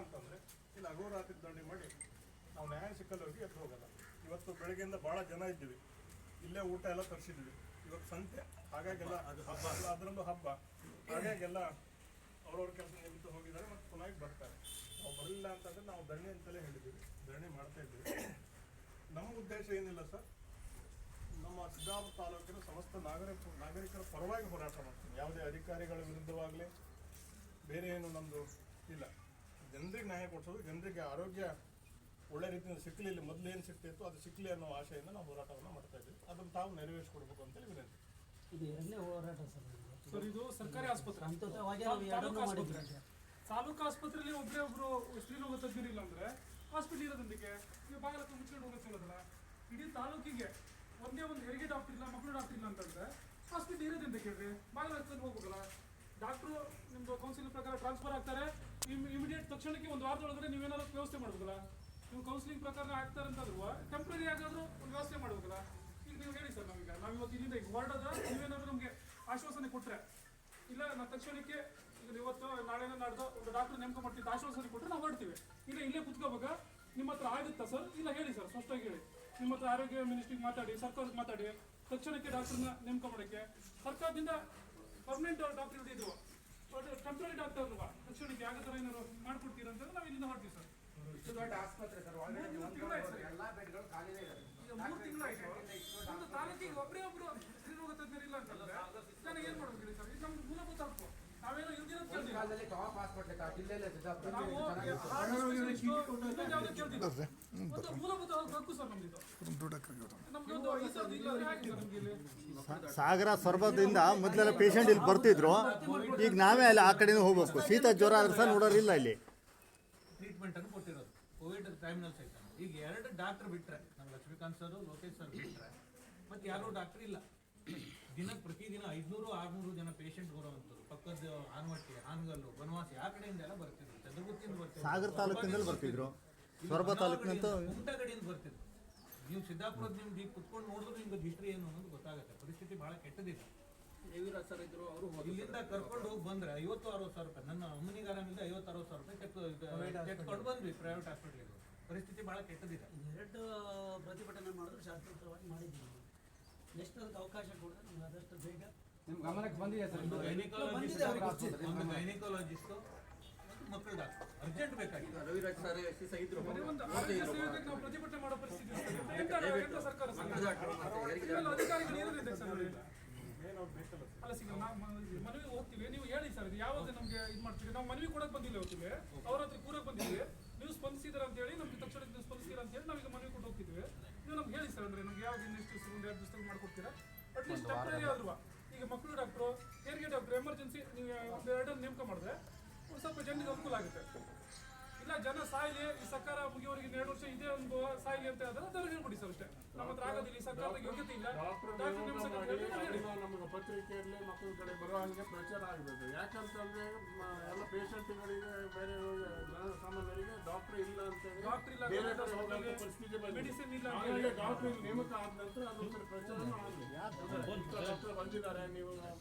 ಅಂತಂದರೆ ಇಲ್ಲಿ ಅಗೋರಾತ್ರಿ ದಂಡಿ ಮಾಡಿ ನಾವು ನ್ಯಾಯ ಸಿಕ್ಕಲ್ಲವರೆಗೆ ಎದ್ದು ಹೋಗಲ್ಲ. ಇವತ್ತು ಬೆಳಗ್ಗೆಯಿಂದ ಭಾಳ ಜನ ಇದ್ದೀವಿ, ಇಲ್ಲೇ ಊಟ ಎಲ್ಲ ತರಿಸಿದ್ವಿ. ಇವತ್ತು ಸಂತೆ, ಹಾಗಾಗೆಲ್ಲ ಅದು ಹಬ್ಬ, ಅದರಲ್ಲೂ ಹಬ್ಬ, ಹಾಗಾಗೆಲ್ಲ ಅವ್ರವ್ರ ಕೆಲಸ ನಿಮಿತ್ತ ಹೋಗಿದ್ದಾರೆ ಮತ್ತು ಪುನಃ ಬರ್ತಾರೆ. ನಾವು ಬರಲಿಲ್ಲ ಅಂತಂದರೆ ನಾವು ಧರಣಿ ಅಂತಲೇ ಹೇಳಿದ್ದೀವಿ, ಧರಣಿ ಮಾಡ್ತಾ ಇದ್ದೀವಿ. ನಮ್ಮ ಉದ್ದೇಶ ಏನಿಲ್ಲ ಸರ್, ನಮ್ಮ ಸಿದ್ದಾಪುರ ತಾಲೂಕಿನ ಸಮಸ್ತ ನಾಗರಿಕರ ಪರವಾಗಿ ಹೋರಾಟ ಮಾಡ್ತೀವಿ. ಯಾವುದೇ ಅಧಿಕಾರಿಗಳ ವಿರುದ್ಧವಾಗಲಿ ಬೇರೆ ಏನು ನಮ್ಮದು ಇಲ್ಲ. ಜನರಿಗೆ ನ್ಯಾಯ ಕೊಡಿಸೋದು, ಜನರಿಗೆ ಆರೋಗ್ಯ ಒಳ್ಳೆ ರೀತಿಯಿಂದ ಸಿಕ್ಕಲಿ, ಇಲ್ಲಿ ಮೊದಲೇನು ಸಿಗ್ತಿತ್ತು ಅದು ಸಿಕ್ಕಲಿ ಅನ್ನೋ ಆಶೆಯಿಂದ ನಾವು ಹೋರಾಟವನ್ನು ಮಾಡ್ತಾ ಇದ್ದೀವಿ. ಅದನ್ನು ತಾವು ನೆರವೇರಿಸಿಕೊಡ್ಬೇಕು ಅಂತೇಳಿ ವಿನಂತಿ. ಇದು ಎರಡನೇ ಹೋರಾಟ ಸರ್. ಇದು ಸರ್ಕಾರಿ ಆಸ್ಪತ್ರೆ, ತಾಲೂಕು ಆಸ್ಪತ್ರೆಯಲ್ಲಿ ಒಬ್ಬರು ಸ್ತ್ರೀರೋಗ ತಜ್ಞರು ಇಲ್ಲ ಅಂದ್ರೆ ಹಾಸ್ಪಿಟಲ್ ಇರೋದೊಂದಿಗೆ ನೀವು ಬಾಗಿಲಕ್ಕೆ ಮುಚ್ಕೊಂಡು ಹೋಗೋದಿಲ್ಲ. ಇಡೀ ತಾಲೂಕಿಗೆ ಒಂದೇ ಒಂದು ಹೆರಿಗೆ ಡಾಕ್ಟರ್ ಇಲ್ಲ, ಮಕ್ಕಳು ಡಾಕ್ಟರ್ ಇಲ್ಲ ಅಂತಂದ್ರೆ ಹಾಸ್ಪಿಟಲ್ ಇರೋದ್ರಿಂದ ಕೇಳ್ರಿ, ಬಾಗಿಲು ಹಚ್ಕೊಂಡು ಹೋಗ್ಬೇಕಲ್ಲ. ಡಾಕ್ಟ್ರು ನಿಮ್ದು ಕೌನ್ಸಿಲ್ ಪ್ರಕಾರ ಟ್ರಾನ್ಸ್ಫರ್ ಆಗ್ತಾರೆ, ಇಮಿಡಿಯೇಟ್ ತಕ್ಷಣಕ್ಕೆ ಒಂದು ವಾರದೊಳಗಡೆ ನೀವೇನಾದ್ರು ವ್ಯವಸ್ಥೆ ಮಾಡ್ಬೇಕಲ್ಲ. ನೀವು ಕೌನ್ಸಿಲಿಂಗ್ ಪ್ರಕಾರ ಆಗ್ತಾರೆ ಅಂತಂದ್ರು ಟೆಂಪ್ರರಿ ಆಗಾದ್ರೂ ಒಂದು ವ್ಯವಸ್ಥೆ ಮಾಡ್ಬೇಕಲ್ಲ. ಈಗ ನೀವು ಹೇಳಿ ಸರ್, ನಾವೀಗ ನಾವಿವತ್ತು ಇಲ್ಲಿಂದ ಈಗ ಹೊರಡೋದ, ನೀವೇನಾದ್ರು ನಮಗೆ ಆಶ್ವಾಸನೆ ಕೊಟ್ಟರೆ ಇಲ್ಲ ನಾವು ತಕ್ಷಣಕ್ಕೆ ಈಗ ಇವತ್ತು ನಾಳೆನ ನಾಡ್ದು ಒಂದು ಡಾಕ್ಟರ್ ನೇಮಕ ಮಾಡ್ತಿದ್ದು ಆಶ್ವಾಸನೆ ಕೊಟ್ಟರೆ ನಾವು ಹೊರಡ್ತೀವಿ. ಇಲ್ಲ ಇಲ್ಲೇ ಕುತ್ಕೋಬೇಕಾ, ನಿಮ್ಮ ಹತ್ರ ಆಗುತ್ತಾ ಸರ್? ಇಲ್ಲ ಹೇಳಿ ಸರ್, ಸ್ಪಷ್ಟವಾಗಿ ಹೇಳಿ. ನಿಮ್ಮ ಹತ್ರ ಆರೋಗ್ಯ ಮಿನಿಸ್ಟ್ರಿಗೆ ಮಾತಾಡಿ, ಸರ್ಕಾರಕ್ಕೆ ಮಾತಾಡಿ, ತಕ್ಷಣಕ್ಕೆ ಡಾಕ್ಟರ್ನ ನೇಮಕ ಮಾಡೋಕ್ಕೆ. ಸರ್ಕಾರದಿಂದ ಪರ್ಮನೆಂಟ್ ಡಾಕ್ಟರ್ ಇದ್ದಿದ್ದು ಟೆಂಪ್ರರಿ ಡಾಕ್ಟರ್ ಅಲ್ವಾ, ತಕ್ಷಣಕ್ಕೆ ಯಾವ ಥರ ಏನಾದ್ರು ಮಾಡ್ಕೊಡ್ತೀರ ಅಂತಂದ್ರೆ ನಾವು ಇಲ್ಲಿಂದ ಹೊರಡ್ತೀವಿ ಸರ್. ದೊಡ್ಡ ಆಸ್ಪತ್ರೆ ಸರ್, ಎಲ್ಲಾ ಬೆಡ್ಗಳು ಖಾಲಿನೇ ಇರೋದು. ಈಗ 3 ತಿಂಗಳಾಯ್ತು ಒಂದು ತಾಲೂಕಿಗೆ ಒಬ್ಬರೇ ಒಬ್ರು ಸ್ತ್ರೀರೋಗ ತಜ್ಞರಿಲ್ಲ ಅಂತಂದ್ರೆ ನಾನು ಏನ್ ಮಾಡ್ಬೇಕು ಸರ್? ಇದು ನಮ್ಗೆ ಮೂಲಭೂತ ಹಕ್ಕು. ನಾವೇನೋ ಇಲ್ದಿರೋದು ಕೇಳ್ತೀವಿ. ಕಾಲದಲ್ಲಿ ಟಾಪ್ ಆಸ್ಪತ್ರೆ ಜಿಲ್ಲೆಯಲ್ಲೇ ನಾವು ಒಂದು ಮೂಲಭೂತ ಹಕ್ಕು ಸರ್ ನಮ್ದು. ನಮ್ಗೆ ಒಂದು ಇಲ್ಲ ಹಾಗೆ ಸರ್ ನಮ್ಗೆ ಇಲ್ಲಿ ಸಾಗರ ಸೊರಬದಿಂದ ಮೊದಲೆಲ್ಲ ಪೇಷಂಟ್ ಇಲ್ಲಿ ಬರ್ತಿದ್ರು, ಈಗ ನಾವೇ ಅಲ್ಲಿ ಆ ಕಡೆನೂ ಹೋಗ್ಬೇಕು. ಶೀತ ಜ್ವರ ಆದ್ರೆ ಸಹ ನೋಡೋರಿಲ್ಲ ಇಲ್ಲಿ. ಟ್ರೀಟ್ಮೆಂಟ್ ಅನ್ನು ಕೊಟ್ಟಿರೋದು ಕೋವಿಡ್ ಟೈಮ್ನಲ್ಲಿ ಸಹಿತ. ಈಗ 2 ಡಾಕ್ಟರ್ ಬಿಟ್ರೆ, ನಮ್ಮ ಲಕ್ಷ್ಮೀಕಾಂತ್ ಸರ್, ಲೋಕೇಶ್ ಸರ್ ಬಿಟ್ರೆ ಮತ್ತೆ ಯಾರೂ ಡಾಕ್ಟರ್ ಇಲ್ಲ. ಪ್ರತಿದಿನ 500-600 ಜನ ಪೇಷಂಟ್ ಬರುವಂಥದ್ದು. ಪಕ್ಕದ ಆನವಟ್ಟಿ, ಹಾನಗಲ್ಲು, ಬನವಾಸಿ ಆ ಕಡೆಯಿಂದ ಎಲ್ಲ ಬರ್ತಿದ್ರು, ಚಂದ್ರಗುತ್ತಿಯಿಂದ ಬರ್ತಿದ್ರು, ಸಾಗರ ತಾಲೂಕಿನಲ್ಲಿ ಬರ್ತಿದ್ರು, ಸೊರಬ ತಾಲೂಕಿನಂತ ಕುಮಟಗಡಿಯಿಂದ ಬರ್ತಿದ್ರು. ನೀವು ಸಿದ್ದಾಪುರದ ನಿಮ್ಗೆ ಈಗ ಕುತ್ಕೊಂಡು ನೋಡಿದ್ರು ನಿಮ್ಗೆ ಹಿಸ್ಟ್ರಿ ಏನು ಅನ್ನೋದು ಗೊತ್ತಾಗುತ್ತೆ. ಪರಿಸ್ಥಿತಿ ಬಹಳ ಕೆಟ್ಟದಿದೆ. ಸರ್ ಇದ್ರು ಅವರು ಇಲ್ಲಿಂದ ಕರ್ಕೊಂಡು ಹೋಗಿ ಬಂದ್ರೆ 50-60 ಸಾವಿರ ರೂಪಾಯಿ, ನನ್ನ ಅಮ್ಮನಿಗೆ ಆರಾಮಿಂದ 50-60 ಸಾವಿರ ರೂಪಾಯಿ ಕೆತ್ಕೊಂಡು ಬಂದ್ವಿ ಪ್ರೈವೇಟ್ ಹಾಸ್ಪಿಟ್ಲಿಗೆ. ಪರಿಸ್ಥಿತಿ ಬಹಳ ಕೆಟ್ಟದಿದೆ. 2 ಪ್ರತಿಭಟನೆ ಮಾಡಿದ್ರು ಶಾಂತಿಯುತವಾಗಿ ಮಾಡಿದ್ದೀವಿ. ಎಷ್ಟು ಅದಕ್ಕೆ ಅವಕಾಶ ಕೊಡಿದ್ರೆ ನಮ್ಗೆ ಆದಷ್ಟು ಬೇಗ ನಿಮ್ಮ ಗಮನಕ್ಕೆ ಬಂದಿದೆ ಸರ್. ಒಂದು ಗೈನಿಕಾಲಜಿಸ್ಟ್, ಮಕ್ಕಳು ಡಾಕ್ಟರ್ ಅರ್ಜೆಂಟ್ ಬೇಕಾಗಿದೆ. ಒಂದು ಆರೋಗ್ಯ ಸೇವೆಗೆ ನಾವು ಪ್ರತಿಭಟನೆ ಮಾಡೋ ಪರಿಸ್ಥಿತಿ ಸರ್ಕಾರ ಅಧಿಕಾರಿಗಳು ಏನಿದೆ ಸರ್ ಅಲ್ಲ ಸಿಗ ಮನವಿ ಹೋಗ್ತೀವಿ, ನೀವು ಹೇಳಿ ಸರ್ ಯಾವಾಗ ನಮ್ಗೆ ಇದು ಮಾಡ್ತೀವಿ. ನಾವು ಮನವಿ ಕೊಡಕ್ ಬಂದಿಲ್ಲ, ಹೋಗ್ತೀವಿ ಅವ್ರ ಹತ್ರ ಕೂರಕ್ ಬಂದಿದ್ವಿ. ನೀವು ಸ್ಪಂದಿಸಿದಾರ ಅಂತ ಹೇಳಿ ನಮ್ಗೆ ತಕ್ಷಣ ನೀವು ಸ್ಪಂದಿಸಿರ ಅಂತ ಹೇಳಿ ನಾವೀಗ ಮನವಿ ಕೊಟ್ಟು ಹೋಗ್ತಿದ್ವಿ. ನೀವು ನಮ್ಗೆ ಹೇಳಿ ಸರ್, ಅಂದ್ರೆ ನಮ್ಗೆ ಯಾವಾಗ ಇನ್ನೆಷ್ಟು ಒಂದು 2 ದಿವಸದಲ್ಲಿ ಮಾಡ್ಕೊಡ್ತೀರಾ? ಅಟ್ಲೀಸ್ಟ್ ಟೆಂಪ್ರರಿ ಆದ್ರೂ ಈಗ ಮಕ್ಕಳು ಡಾಕ್ಟ್ರು, ಹೆರಿಗೆ ಡಾಕ್ಟ್ರು, ಎಮರ್ಜೆನ್ಸಿ ನೀವು ಒಂದು 2 ನೇಮಕ ಮಾಡಿದ್ರೆ ಒಂದು ಸ್ವಲ್ಪ ಜನರಿಗೆ ಅನುಕೂಲ ಆಗುತ್ತೆ. ಇಲ್ಲ ಜನ ಸಾಯಿಲಿ, ಈ ಸರ್ಕಾರ ಮುಗಿಯವರಿಗೆ 2 ವರ್ಷ ಇದೇ ಒಂದು ಸಾಯಿಲಿ ಅಂತ ಹೇಳಿದ್ರೆ ಅದನ್ನು ಹೇಳ್ಬಿಡಿ ಸರ್ ಅಷ್ಟೇ. ನಮ್ಮ ಹತ್ರ ಆಗೋದಿಲ್ಲ, ಈ ಸರ್ಕಾರದ ಯೋಗ್ಯತೆ ಇಲ್ಲ. ನಮಗೆ ಪತ್ರಿಕೆಯಲ್ಲಿ ಮಕ್ಕಳ ಕಡೆ ಬರೋ ಹಾಗೆ ಪ್ರಚಾರ ಆಗಬೇಕು. ಯಾಕಂತಂದ್ರೆ ಎಲ್ಲ ಪೇಷಂಟ್ಗಳಿಗೆ, ಬೇರೆ ಸಾಮಾನ್ಯರಿಗೆ ಡಾಕ್ಟರ್ ಇಲ್ಲ ಅಂತಂದ್ರೆ ಬೇರೆ ಕಡೆ ಹೋಗುವಂಥ ಪರಿಸ್ಥಿತಿ ಮೆಡಿಸಿನ್ ಇಲ್ಲ. ಡಾಕ್ಟರ್ ನೇಮಕ ಆದ ನಂತರ ಅದೊಂದು ಪ್ರಚಾರ ಡಾಕ್ಟರ್ ಬಂದಿದ್ದಾರೆ, ನೀವು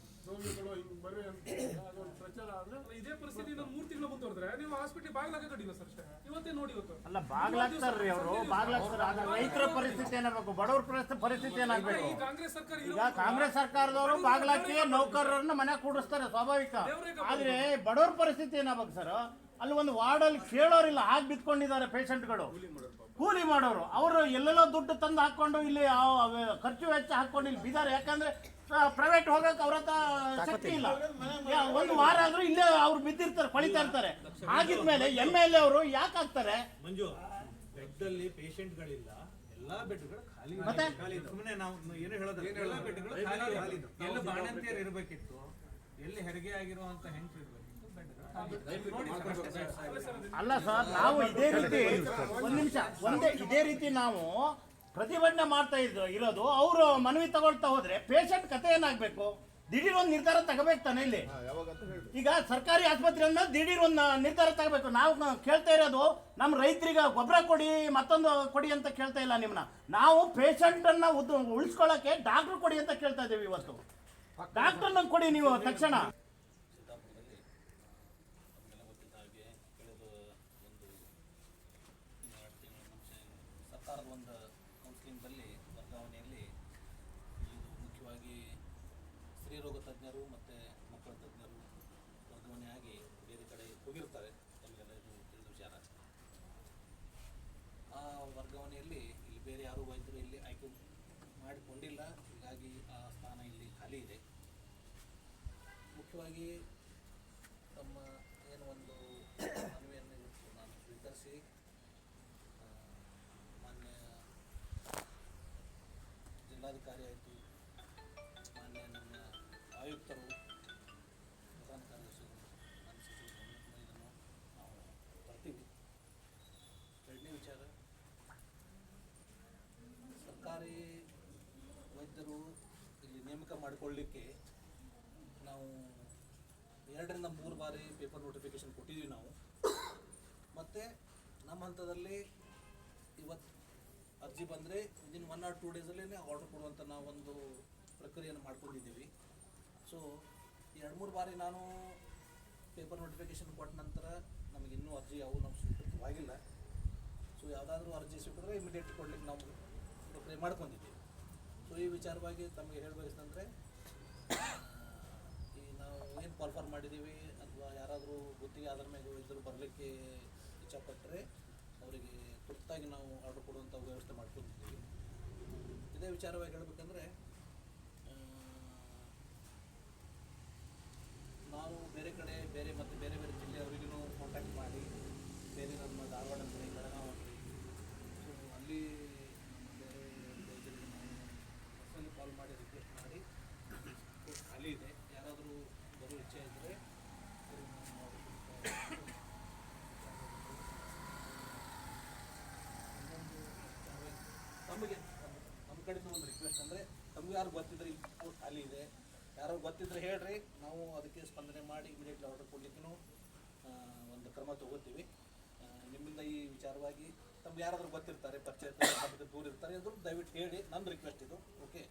ರೋಗಿಗಳು ಹಿಂಗೆ ಬರ್ರಿ ಅಂತ ಅದೊಂದು ಪ್ರಚಾರ ಆದ್ರೆ ಇದೇ ಪರಿಸ್ಥಿತಿ 3 ತಿಂಗಳು ಮುಂದುವರೆದ್ರೆ ನೀವು ಹಾಸ್ಪಿಟಲ್ ಬಾಗಿಲಾಗ ಕಡಿಲ್ಲ ಸರ್ ಅಷ್ಟೇ. ಇವತ್ತೇ ನೋಡಿ ಇವತ್ತು ಅಲ್ಲ ಬಾಗ್ಲಾಗ್ತಾರ್ರಿ ಅವರು, ಬಾಗ್ಲಾಗ್ತಾರೆ. ರೈತರ ಪರಿಸ್ಥಿತಿ ಏನಾಗಬೇಕು, ಬಡವ್ರ ಪರಿಸ್ಥಿತಿ ಏನಾಗಬೇಕು? ಈ ಕಾಂಗ್ರೆಸ್ ಸರ್ಕಾರ ಈಗ ಕಾಂಗ್ರೆಸ್ ಸರ್ಕಾರದವರು ಬಾಗ್ಲಾಕಿ ನೌಕರರನ್ನ ಮನೆ ಕೂಡಿಸ್ತಾರೆ, ಸ್ವಾಭಾವಿಕ. ಆದ್ರೆ ಬಡವ್ರ ಪರಿಸ್ಥಿತಿ ಏನಾಗಬೇಕು ಸರ್? ಅಲ್ಲಿ ಒಂದು ವಾರ್ಡಲ್ಲಿ ಕೇಳೋರಿಲ್ಲ, ಹಾಗೆ ಬಿತ್ಕೊಂಡಿದ್ದಾರೆ ಪೇಷಂಟ್ಗಳು, ಕೂಲಿ ಮಾಡೋರು. ಅವರು ಎಲ್ಲೆಲ್ಲೋ ದುಡ್ಡು ತಂದು ಹಾಕೊಂಡು ಇಲ್ಲಿ ಖರ್ಚು ವೆಚ್ಚ ಹಾಕೊಂಡು ಇಲ್ಲಿ ಬಿದ್ದಾರೆ. ಯಾಕಂದ್ರೆ ಪ್ರೈವೇಟ್ ಹೋಗಕ್ಕೆ ಅವ್ರ ಹತ್ರ ಶಕ್ತಿ ಇಲ್ಲ. ಒಂದು ವಾರ ಆದ್ರೂ ಇಲ್ಲೇ ಅವ್ರು ಬಿದ್ದಿರ್ತಾರೆ, ಕೊಳಿತಾ ಇರ್ತಾರೆ. ಆಗಿದ್ಮೇಲೆ MLA ಅವರು ಯಾಕೆ ಆಗ್ತಾರೆ? ಮಂಜು, ಬೆಡ್ ಅಲ್ಲಿ ಪೇಷಂಟ್ಗಳಿಲ್ಲ, ಎಲ್ಲಾ ಬೆಡ್ಗಳು ಖಾಲಿ. ಸುಮ್ಮನೆ ನಾವು ಏನು ಹೇಳೋದು, ಎಲ್ಲಾ ಬೆಡ್ಗಳು ಖಾಲಿ. ಎಲ್ಲ ಬಾಣಂತಿಯರು ಇರಬೇಕಿತ್ತು, ಎಲ್ಲಿ ಹೆರಿಗೆ ಆಗಿರುವಂತ ಹೆಂಗಸರು ಇರಬೇಕಿತ್ತು. ಅಲ್ಲ ಸರ್, ನಾವು ಇದೇ ರೀತಿ ಒಂದ್ ನಿಮಿಷ ಇದೇ ರೀತಿ ನಾವು ಪ್ರತಿಭಟನೆ ಮಾಡ್ತಾ ಇರೋದು. ಅವರು ಮನವಿ ತಗೊಳ್ತಾ ಹೋದ್ರೆ ಪೇಷಂಟ್ ಕತೆ ಏನಾಗಬೇಕು? ದಿಢೀರ್ ಒಂದು ನಿರ್ಧಾರ ತಗೋಬೇಕು ತಾನೆ ಇಲ್ಲಿ. ಈಗ ಸರ್ಕಾರಿ ಆಸ್ಪತ್ರೆ ಅಂದ್ರೆ ದಿಢೀರ್ ಒಂದು ನಿರ್ಧಾರ ತಗೋಬೇಕು. ನಾವು ಕೇಳ್ತಾ ಇರೋದು ನಮ್ಮ ರೈತರಿಗೆ ಗೊಬ್ಬರ ಕೊಡಿ, ಮತ್ತೊಂದು ಕೊಡಿ ಅಂತ ಕೇಳ್ತಾ ಇಲ್ಲ ನಿಮ್ಮನ್ನ. ನಾವು ಪೇಷಂಟ್ ಅನ್ನ ಉಳಿಸ್ಕೊಳ್ಳೋಕೆ ಡಾಕ್ಟರ್ ಕೊಡಿ ಅಂತ ಕೇಳ್ತಾ ಇದ್ದೀವಿ. ಇವತ್ತು ಡಾಕ್ಟರ್ನ ಕೊಡಿ ನೀವು ತಕ್ಷಣ. ಒಂದು ಕೌನ್ಸಿಲಿಂಗ್ದಲ್ಲಿ ವರ್ಗಾವಣೆಯಲ್ಲಿ ಇದು ಮುಖ್ಯವಾಗಿ ಸ್ತ್ರೀರೋಗ ತಜ್ಞರು ಮತ್ತು ಮಕ್ಕಳ ತಜ್ಞರು ವರ್ಗಾವಣೆ ಆಗಿ ಬೇರೆ ಕಡೆ ಹೋಗಿರ್ತಾರೆ, ತಮಗೆಲ್ಲ ಇದು ತಿಳಿದ ವಿಚಾರ. ಆ ವರ್ಗಾವಣೆಯಲ್ಲಿ ಇಲ್ಲಿ ಬೇರೆ ಯಾರೂ ವೈದ್ಯರು ಇಲ್ಲಿ ಆಯ್ಕೆ ಮಾಡಿಕೊಂಡಿಲ್ಲ, ಹೀಗಾಗಿ ಆ ಸ್ಥಾನ ಇಲ್ಲಿ ಖಾಲಿ ಇದೆ. ಮುಖ್ಯವಾಗಿ ತಮ್ಮ ಏನು ಒಂದು ಮನವಿಯನ್ನು ಇವತ್ತು ನಾನು ಸ್ವೀಕರಿಸಿ ಮಾನ್ಯ ಜಿಲ್ಲಾಧಿಕಾರಿ ಆಯಿತು, ಮಾನ್ಯ ನಮ್ಮ ಆಯುಕ್ತರು, ಪ್ರಧಾನ ಕಾರ್ಯದರ್ಶಿಗಳು, ಮಾನ್ಯ ಸಚಿವರು ಇದನ್ನು ನಾವು ತರ್ತೀವಿ. ಎರಡನೇ ವಿಚಾರ, ಸರ್ಕಾರಿ ವೈದ್ಯರು ಇಲ್ಲಿ ನೇಮಕ ಮಾಡಿಕೊಳ್ಳಲಿಕ್ಕೆ ನಾವು 2 ರಿಂದ 3 ಬಾರಿ ಪೇಪರ್ ನೋಟಿಫಿಕೇಶನ್ ಕೊಟ್ಟಿದ್ದೀವಿ ನಾವು. ಮತ್ತು ನಮ್ಮ ಹಂತದಲ್ಲಿ ಇವತ್ತು ಅರ್ಜಿ ಬಂದರೆ ವಿದಿನ್ 1 or 2 ಡೇಸಲ್ಲೇ ಆರ್ಡರ್ ಕೊಡುವಂಥ ನಾವೊಂದು ಪ್ರಕ್ರಿಯೆಯನ್ನು ಮಾಡ್ಕೊಂಡಿದ್ದೀವಿ. ಸೊ 2-3 ಬಾರಿ ನಾನು ಪೇಪರ್ ನೋಟಿಫಿಕೇಶನ್ ಕೊಟ್ಟ ನಂತರ ನಮಗೆ ಇನ್ನೂ ಅರ್ಜಿ ಯಾವುವು ನಾವು ಸ್ವೀಕೃತವಾಗಿಲ್ಲ. ಸೊ ಯಾವುದಾದ್ರೂ ಅರ್ಜಿ ಸ್ವೀಕೃತರೆ ಇಮಿಡಿಯೇಟ್ ಕೊಡ್ಲಿಕ್ಕೆ ನಾವು ಪ್ರಕ್ರಿಯೆ ಮಾಡ್ಕೊಂಡಿದ್ದೀವಿ. ಸೊ ಈ ವಿಚಾರವಾಗಿ ತಮಗೆ ಹೇಳಬೇಕಂದ್ರೆ, ಈ ನಾವು ಏನು ಕಾಲ್ಫಾರ್ ಮಾಡಿದ್ದೀವಿ ಅಥವಾ ಯಾರಾದರೂ ಗುತ್ತಿಗೆ ಆಧಾರ ಮೇಲೆ ಇದ್ದರೂ ಬರಲಿಕ್ಕೆ ಇಚ್ಛಪಟ್ಟರೆ ಅವರಿಗೆ ತುರ್ತಾಗಿ ನಾವು ಆರ್ಡರ್ ಕೊಡುವಂಥ ವ್ಯವಸ್ಥೆ ಮಾಡ್ಕೊಂಡಿದ್ದೀವಿ. ಇದೇ ವಿಚಾರವಾಗಿ ಹೇಳಬೇಕಂದ್ರೆ, ನಾವು ಬೇರೆ ಕಡೆ ಬೇರೆ ಜಿಲ್ಲೆಯವರಿಗೂ ಕಾಂಟ್ಯಾಕ್ಟ್ ಮಾಡಿ, ಬೇರೆ ನಮ್ಮ ಧಾರವಾಡ ಆಗಲಿ, ಬೆಳಗಾವಿ ಆಗಲಿ, ಸೊ ಅಲ್ಲಿ ಬೇರೆ ವೈದ್ಯರಿಗೆ ನಾವು ಪರ್ಸನಲಿ ಕಾಲ್ ಮಾಡಿ ರಿಕ್ವೆಸ್ಟ್ ಮಾಡಿ ಖಾಲಿ ಇದೆ, ಯಾರಾದರೂ ಬರೋ ಇಚ್ಛೆ ಇದ್ದರೆ ತಮಗೆ ನಮ್ಮ ಕಡೆಯಿಂದ ಒಂದು ರಿಕ್ವೆಸ್ಟ್ ಅಂದರೆ, ತಮಗೆ ಯಾರು ಗೊತ್ತಿದ್ರೆ ಈ ಪೋಸ್ಟ್ ಖಾಲಿ ಇದೆ, ಯಾರು ಗೊತ್ತಿದ್ರೆ ಹೇಳ್ರಿ, ನಾವು ಅದಕ್ಕೆ ಸ್ಪಂದನೆ ಮಾಡಿ ಇಮಿಡಿಯೇಟ್ಲಿ ಆರ್ಡರ್ ಕೊಡಲಿಕ್ಕೂ ಒಂದು ಕ್ರಮ ತಗೋತೀವಿ. ನಿಮ್ಮಿಂದ ಈ ವಿಚಾರವಾಗಿ ತಮ್ಗೆ ಯಾರಾದರೂ ಗೊತ್ತಿರ್ತಾರೆ, ಪರಿಚಯ ಇರ್ತಾರೆ, ದೂರ ಇರ್ತಾರೆ ಅಂದರೂ ದಯವಿಟ್ಟು ಹೇಳಿ, ನನ್ನ ರಿಕ್ವೆಸ್ಟ್ ಇದು. ಓಕೆ,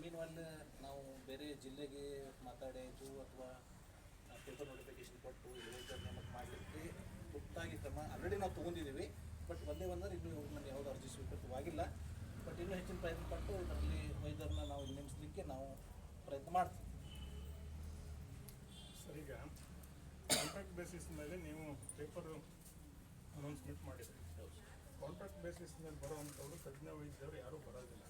ಮೀನ್ವಲ್ ನಾವು ಬೇರೆ ಜಿಲ್ಲೆಗೆ ಮಾತಾಡಾಯಿತು ಅಥವಾ ಪೇಪರ್ ನೋಟಿಫಿಕೇಶನ್ ಕೊಟ್ಟು ವೈದ್ಯರ ನೇಮಕ ಮಾಡಲಿಕ್ಕೆ ತುರ್ತಾಗಿ ಕ್ರಮ ಆಲ್ರೆಡಿ ನಾವು ತೊಗೊಂಡಿದ್ದೀವಿ. ಬಟ್ ಒಂದೇ ಇನ್ನೂ ನಮಗೆ ಯಾವುದೋ ಅರ್ಜಿ ಸ್ವೀಕೃತವಾಗಿಲ್ಲ. ಬಟ್ ಇನ್ನೂ ಹೆಚ್ಚಿನ ಪ್ರಯತ್ನ ಪಟ್ಟು ಇದರಲ್ಲಿ ವೈದ್ಯರನ್ನ ನಾವು ನೇಮಿಸಲಿಕ್ಕೆ ನಾವು ಪ್ರಯತ್ನ ಮಾಡ್ತೀವಿ. ಸರ್, ಈಗ ಕಾಂಟ್ರಾಕ್ಟ್ ಬೇಸಿಸ್ ಮೇಲೆ ನೀವು ಪೇಪರ್ ಅನೌನ್ಸ್ಮೆಂಟ್ ಮಾಡಿದ್ರಿ. ಕಾಂಟ್ರಾಕ್ಟ್ ಬೇಸಿಸ್ ಮೇಲೆ ಬರುವಂಥವ್ರು ತಜ್ಞ ವೈದ್ಯರು ಯಾರೂ ಬರೋದಿಲ್ಲ.